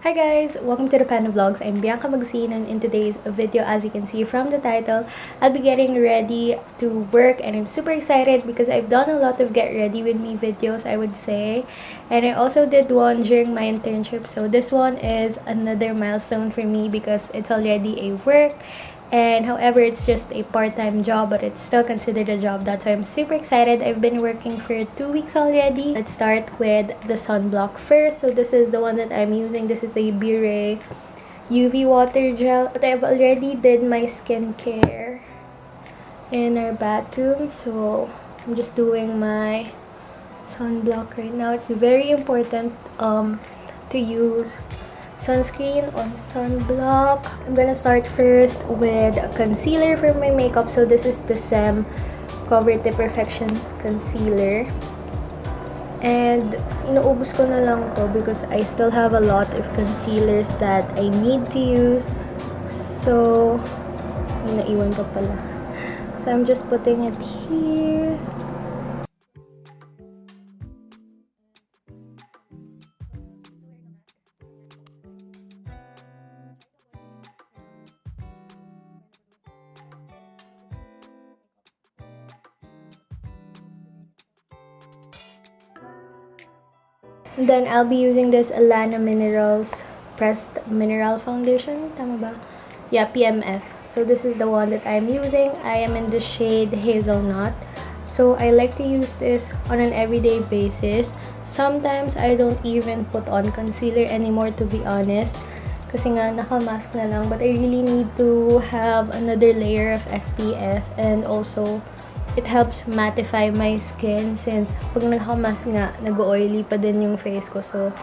Hi guys! Welcome to the Panda Vlogs. I'm Bianca Magsino, and in today's video, as you can see from the title, I'll be getting ready to work, and I'm super excited because I've done a lot of get ready with me videos, I would say. And I also did one during my internship, so this one is another milestone for me because it's already a work. And however, it's just a part-time job, but it's still considered a job. That's why I'm super excited. I've been working for 2 weeks already. Let's start with the sunblock first. So this is the one that I'm using. This is a Bianca UV water gel. But I've already did my skincare in our bathroom, so I'm just doing my sunblock right now. It's very important to use sunscreen on sunblock. I'm gonna start first with a concealer for my makeup. So this is the Cover to Perfection concealer, and inuubos ko na lang to because I still have a lot of concealers that I need to use. So naiwan ko pala, so I'm just putting it here. And then I'll be using this Alana Minerals Pressed Mineral Foundation. Tama ba? Yeah, PMF. So this is the one that I'm using. I am in the shade Hazelnut. So I like to use this on an everyday basis. Sometimes I don't even put on concealer anymore, to be honest. Kasi nga, naka-mask na lang. But I really need to have another layer of SPF, and also it helps mattify my skin since pag naka-mask nga, nag-oily pa din yung face ko. So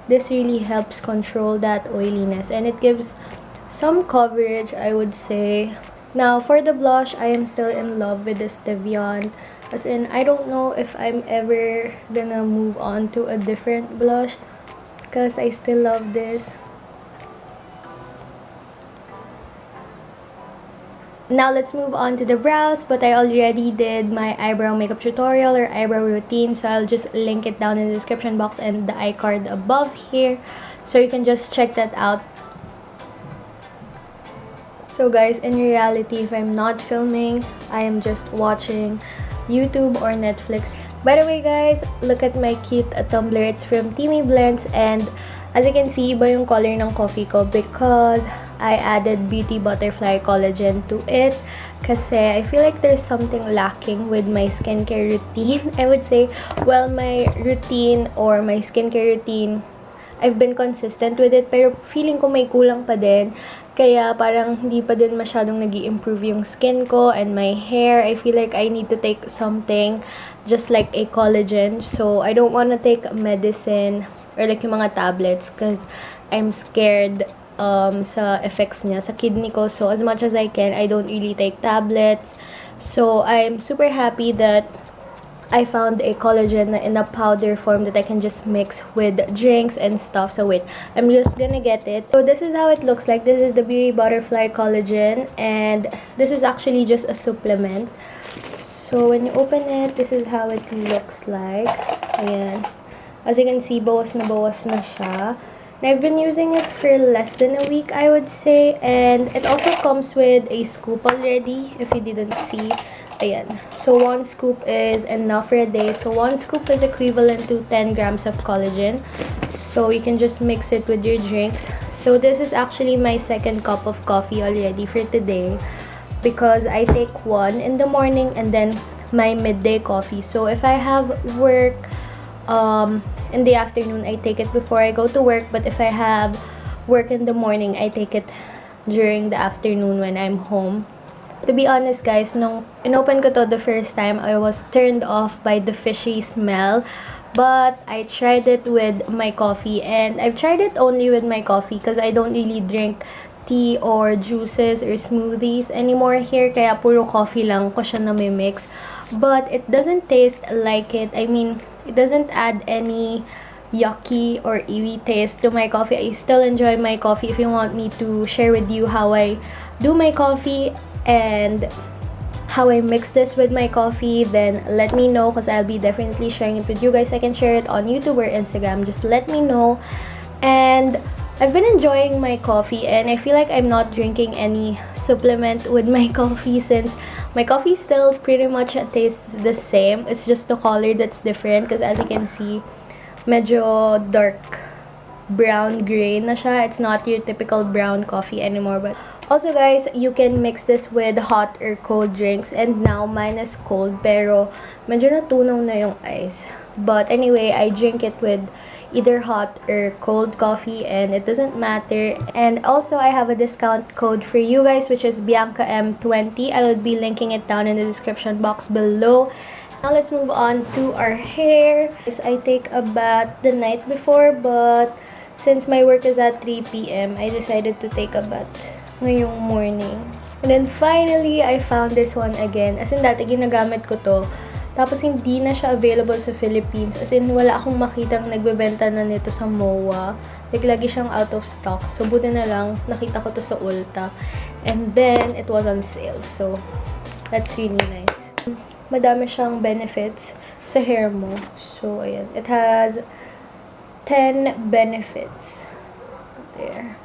this really helps control that oiliness, and it gives some coverage, I would say. Now, for the blush, I am still in love with this Deviant. As in, I don't know if I'm ever gonna move on to a different blush because I still love this. Now, let's move on to the brows, but I already did my eyebrow makeup tutorial or eyebrow routine, so I'll just link it down in the description box and the iCard above here, so you can just check that out. So guys, in reality, if I'm not filming, I am just watching YouTube or Netflix. By the way guys, look at my cute tumbler. It's from Teami Blends, and as you can see, iba yung color ng coffee ko because I added Beauty Butterfly Collagen to it kasi I feel like there's something lacking with my skincare routine. I would say, well, my routine or my skincare routine, I've been consistent with it, pero feeling ko may kulang pa din. Kaya parang hindi pa din masyadong nag-i-improve yung skin ko and my hair. I feel like I need to take something just like a collagen. So I don't want to take medicine or like yung mga tablets because I'm scared sa effects niya sa kidney ko. So as much as I can, I don't really take tablets. So I'm super happy that I found a collagen in a powder form that I can just mix with drinks and stuff. So wait, I'm just gonna get it. So this is how it looks like. This is the Beauty Butterfly Collagen, and this is actually just a supplement. So when you open it, this is how it looks like. Ayan. As you can see, bawas na siya. And I've been using it for less than a week, I would say. And it also comes with a scoop already, if you didn't see. Ayan. So 1 scoop is enough for a day. So 1 scoop is equivalent to 10 grams of collagen. So you can just mix it with your drinks. So this is actually my second cup of coffee already for today, because I take 1 in the morning and then my midday coffee. So if I have work in the afternoon, I take it before I go to work. But if I have work in the morning, I take it during the afternoon when I'm home. To be honest guys, nung inopen ko to the first time, I was turned off by the fishy smell. But I tried it with my coffee, and I've tried it only with my coffee because I don't really drink tea or juices or smoothies anymore here. Kaya puro coffee lang ko siya na may mix. But it doesn't taste like it. I mean, it doesn't add any yucky or iwi taste to my coffee. I still enjoy my coffee. If you want me to share with you how I do my coffee and how I mix this with my coffee, then let me know because I'll be definitely sharing it with you guys. I can share it on YouTube or Instagram. Just let me know. And I've been enjoying my coffee, and I feel like I'm not drinking any supplement with my coffee since my coffee still pretty much tastes the same. It's just the color that's different because as you can see, medyo dark brown gray na siya. It's not your typical brown coffee anymore. But also guys, you can mix this with hot or cold drinks, and now mine is cold pero medyo natunaw na yung ice. But anyway, I drink it with either hot or cold coffee and it doesn't matter. And also I have a discount code for you guys, which is BiancaM20. I will be linking it down in the description box below. Now let's move on to our hair. I take a bath the night before, but since my work is at 3 PM, I decided to take a bath ngayong morning. And then finally, I found this one again. As in dati ginagamit ko to. Tapos hindi na siya available sa Philippines. As in wala akong makitang nagbebenta na nito sa MOA. Like lagi siyang out of stock. So buti na lang nakita ko to sa Ulta. And then it was on sale. So that's really nice. Madami siyang benefits sa hair mo. So ayan, it has 10 benefits. There.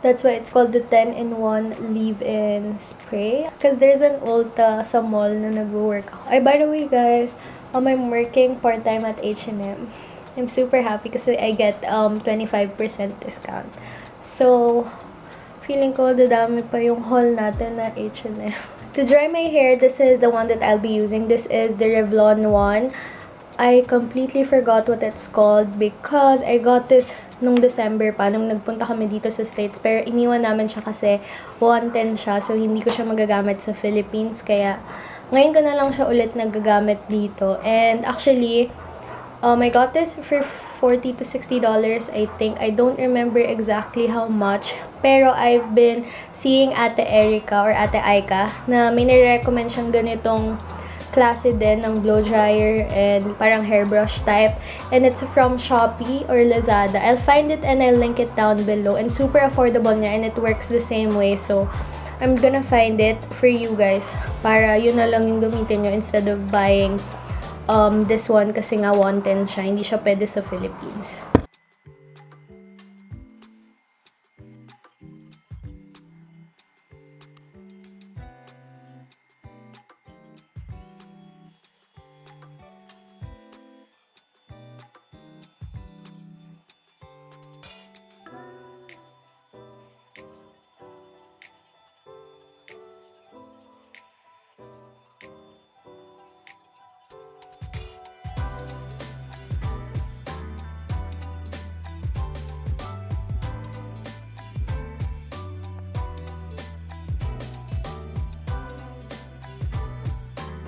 That's why it's called the 10-in-1 leave-in spray. Because there's an Ulta sa mall na nag-work ako. Ay, by the way guys, I'm working part-time at H&M. I'm super happy kasi I get 25% discount. So, feeling ko dadami pa yung haul natin na H&M. To dry my hair, this is the one that I'll be using. This is the Revlon one. I completely forgot what it's called because I got this nung December pa, nung nagpunta kami dito sa States. Pero iniwan namin siya kasi 110 siya. So, hindi ko siya magagamit sa Philippines. Kaya, ngayon ko na lang siya ulit nagagamit dito. And actually, I got this for $40 to $60, I think. I don't remember exactly how much. Pero I've been seeing Ate Erica or Ate Aika na may nire-recommend siyang ganitong klase din ng blow dryer and parang hairbrush type, and it's from Shopee or Lazada. I'll find it and I'll link it down below, and super affordable niya and it works the same way. So I'm gonna find it for you guys para yun na lang yung gamitin nyo instead of buying this one kasi nga 110 siya, hindi siya pwede sa Philippines.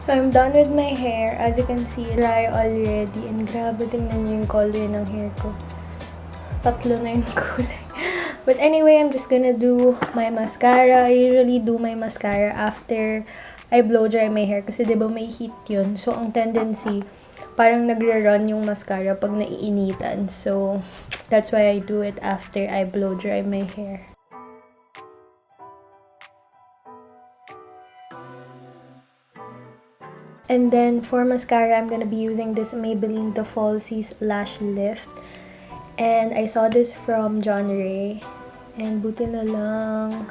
So, I'm done with my hair. As you can see, dry already. And grabe, tingnan niyo yung color ng hair ko. Tatlo na yung kulay. But anyway, I'm just gonna do my mascara. I usually do my mascara after I blow dry my hair. Kasi diba may heat yun. So, ang tendency, parang nagre-run yung mascara pag naiinitan. So, that's why I do it after I blow dry my hair. And then, for mascara, I'm gonna be using this Maybelline The Falsies Lash Lift. And I saw this from John Ray. And buti na lang.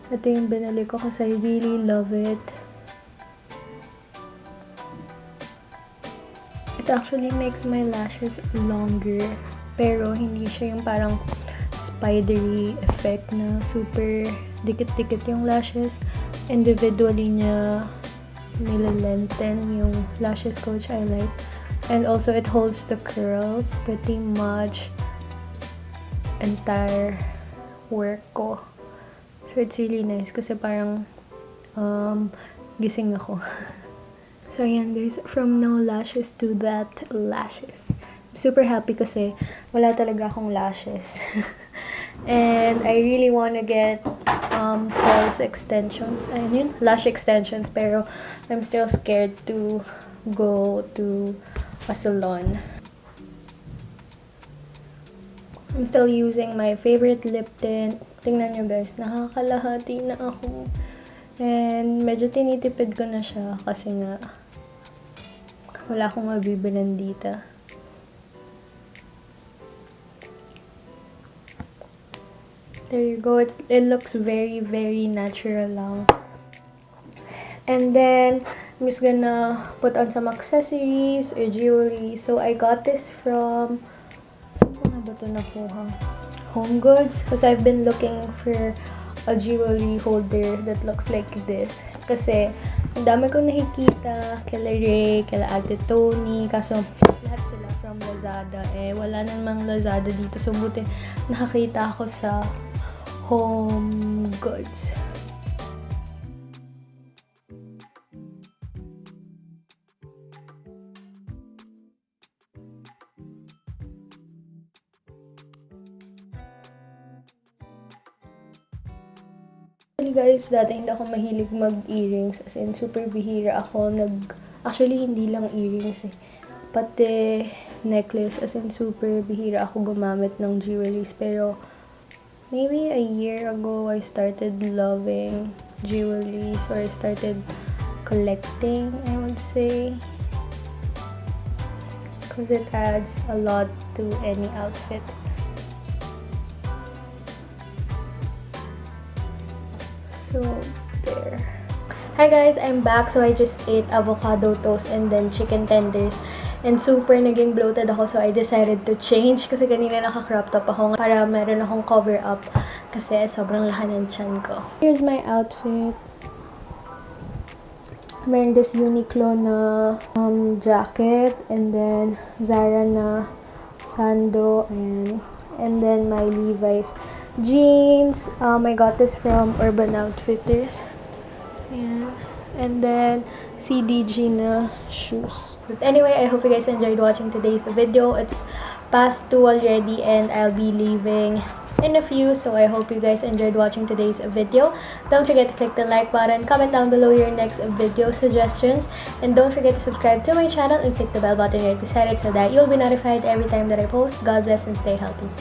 Ito yung binili ko kasi I really love it. It actually makes my lashes longer. Pero hindi siya yung parang spidery effect na super dikit-dikit yung lashes. Individually niya nililenten yung lashes ko, which I like. And also, it holds the curls pretty much entire work ko. So, it's really nice kasi parang gising ako. So, ayan guys, from no lashes to that lashes. I'm super happy kasi wala talaga akong lashes. And I really wanna get false extensions. Ayun yun, lash extensions. Pero I'm still scared to go to a salon. I'm still using my favorite lip tint. Tingnan nyo guys, nakakalahati na ako. And medyo tinitipid ko na siya kasi nga wala akong mabibilan dito. There you go. It looks very, very natural lang. And then, I'm just gonna put on some accessories or jewelry. So, I got this from... Saan ko nga ba ito nakuha? Home Goods. Kasi I've been looking for a jewelry holder that looks like this. Kasi, ang dami ko nakikita kila Ray, kila Ate Tony. Kaso, lahat sila from Lazada. Wala namang Lazada dito. So, buti nakakita ako sa Home Goods. Actually guys, dati hindi ako mahilig mag-earrings. As in, super bihira ako. Actually, hindi lang earrings eh. Pati necklace. As in, super bihira ako gumamit ng jewelries. Pero, maybe a year ago, I started loving jewelries. Or I started collecting, I would say. Because it adds a lot to any outfit. So, there. Hi guys, I'm back. So, I just ate avocado toast and then chicken tenders. And super naging bloated ako. So, I decided to change. Kasi kanina naka-crop top ako para meron akong cover up. Kasi sobrang lahan ng tiyan ko. Here's my outfit. Meron this Uniqlo na jacket. And then, Zara na sando. And then, my Levi's jeans. I got this from Urban Outfitters. Ayan. And then, CDG na shoes. But anyway, I hope you guys enjoyed watching today's video. It's past 2 already and I'll be leaving in a few. So I hope you guys enjoyed watching today's video. Don't forget to click the like button, comment down below your next video suggestions, and don't forget to subscribe to my channel and click the bell button right beside it so that you'll be notified every time that I post. God bless and stay healthy.